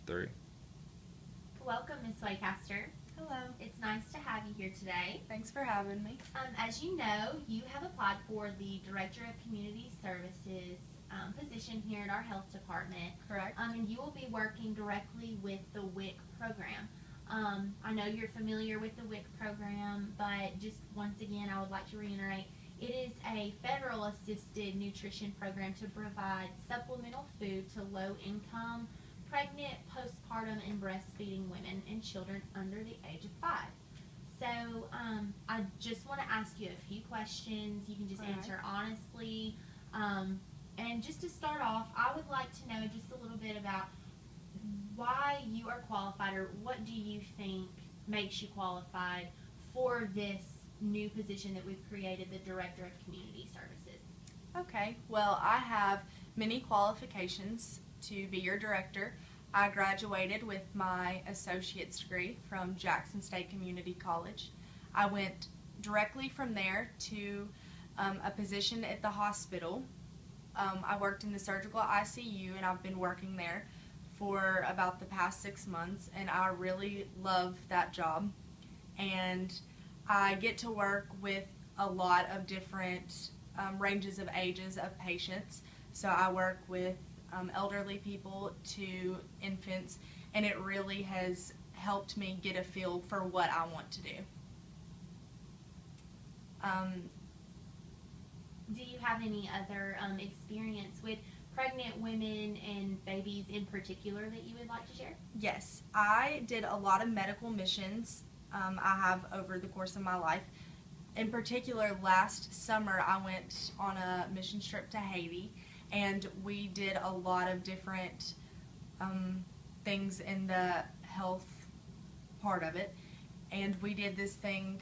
3. Welcome, Ms. Waycaster. Hello. It's nice to have you here today. Thanks for having me. As you know, you have applied for the Director of Community Services position here at our health department. Correct. And you will be working directly with the WIC program. I know you're familiar with the WIC program, but just once again, I would like to reiterate, it is a federal assisted nutrition program to provide supplemental food to low-income, pregnant, postpartum, and breastfeeding women and children under the age of 5. So I just want to ask you a few questions. You can just Alright. answer honestly. And just to start off, I would like to know just a little bit about why you are qualified, or what do you think makes you qualified for this new position that we've created, the Director of Community Services. Okay, well, I have many qualifications to be your director. I graduated with my associate's degree from Jackson State Community College. I went directly from there to a position at the hospital. I worked in the surgical ICU, and I've been working there for about the past 6 months, and I really love that job. And I get to work with a lot of different ranges of ages of patients. So I work with elderly people to infants, and it really has helped me get a feel for what I want to do. Do you have any other experience with pregnant women and babies in particular that you would like to share? Yes, I did a lot of medical missions I have over the course of my life. In particular, last summer I went on a mission trip to Haiti, and we did a lot of different things in the health part of it. And we did this thing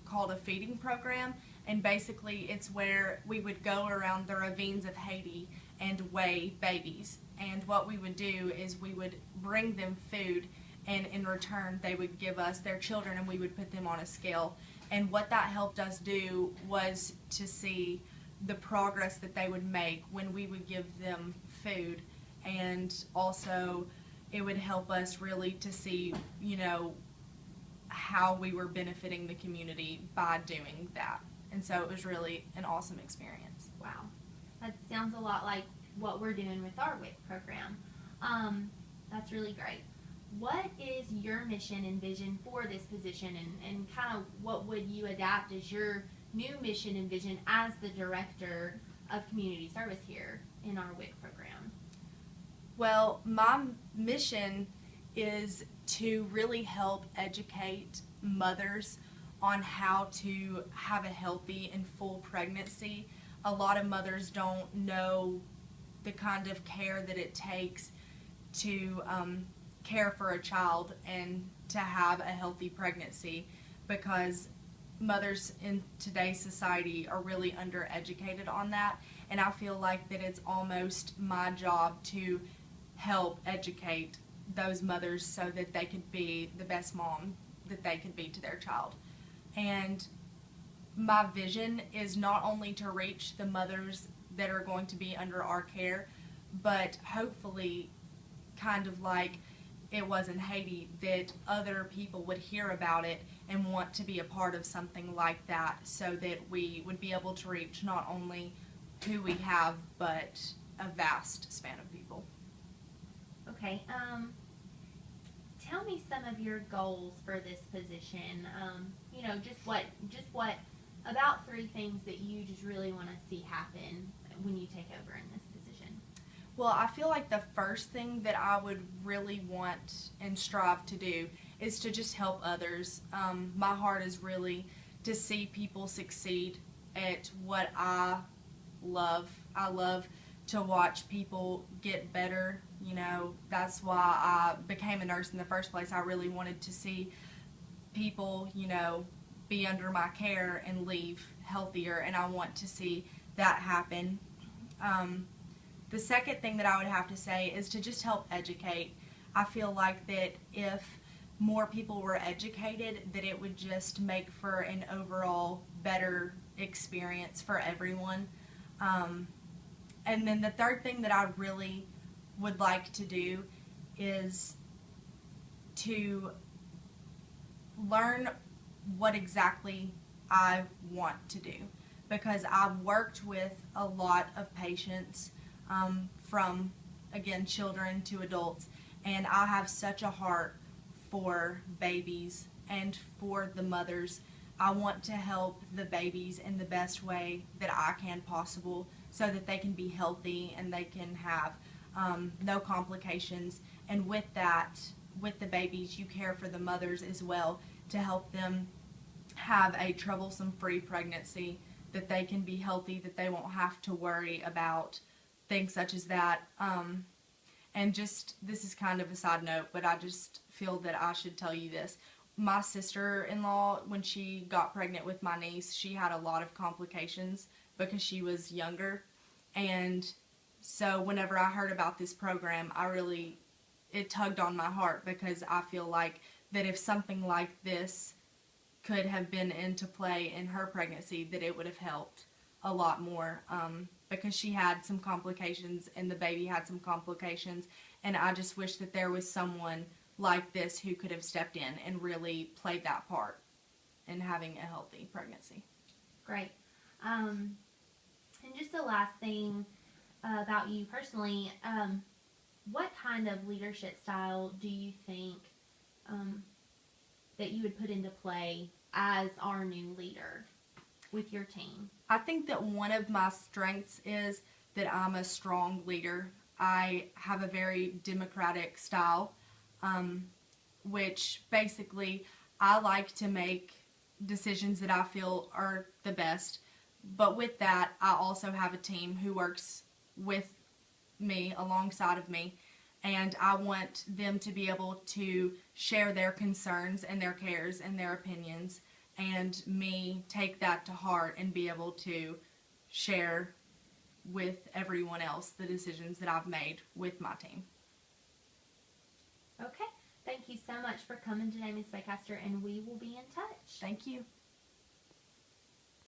called a feeding program, and basically it's where we would go around the ravines of Haiti and weigh babies. And what we would do is we would bring them food, and in return they would give us their children, and we would put them on a scale. And what that helped us do was to see the progress that they would make when we would give them food, and also it would help us really to see, you know, how we were benefiting the community by doing that. And so it was really an awesome experience. Wow, that sounds a lot like what we're doing with our WIC program. That's really great. What is your mission and vision for this position, and kind of what would you adapt as your new mission and vision as the Director of Community Service here in our WIC program? Well, my mission is to really help educate mothers on how to have a healthy and full pregnancy. A lot of mothers don't know the kind of care that it takes to care for a child and to have a healthy pregnancy, because mothers in today's society are really undereducated on that, and I feel like that it's almost my job to help educate those mothers so that they could be the best mom that they could be to their child. And my vision is not only to reach the mothers that are going to be under our care, but hopefully, kind of like it was in Haiti, that other people would hear about it and want to be a part of something like that, so that we would be able to reach not only who we have, but a vast span of people. Okay, tell me some of your goals for this position. You know, just what about 3 things that you just really want to see happen when you take over in this position? Well, I feel like the first thing that I would really want and strive to do is to just help others. My heart is really to see people succeed at what I love. I love to watch people get better. You know, that's why I became a nurse in the first place. I really wanted to see people, you know, be under my care and leave healthier, and I want to see that happen. The second thing that I would have to say is to just help educate. I feel like that if more people were educated, that it would just make for an overall better experience for everyone. And then the third thing that I really would like to do is to learn what exactly I want to do, because I've worked with a lot of patients, from, again, children to adults, and I have such a heart for babies and for the mothers. I want to help the babies in the best way that I can possible, so that they can be healthy and they can have no complications. And with that, with the babies, you care for the mothers as well, to help them have a troublesome-free pregnancy, that they can be healthy, that they won't have to worry about things such as that. And just, this is kind of a side note, but I just feel that I should tell you this. My sister-in-law, when she got pregnant with my niece, she had a lot of complications because she was younger. And so whenever I heard about this program, it tugged on my heart, because I feel like that if something like this could have been into play in her pregnancy, that it would have helped a lot more, because she had some complications and the baby had some complications, and I just wish that there was someone like this who could have stepped in and really played that part in having a healthy pregnancy. Great. And just the last thing about you personally, what kind of leadership style do you think that you would put into play as our new leader with your team? I think that one of my strengths is that I'm a strong leader. I have a very democratic style, which basically I like to make decisions that I feel are the best. But with that, I also have a team who works with me, alongside of me, and I want them to be able to share their concerns and their cares and their opinions, and me take that to heart and be able to share with everyone else the decisions that I've made with my team. Okay. Thank you so much for coming today, Ms. Baycaster, and we will be in touch. Thank you.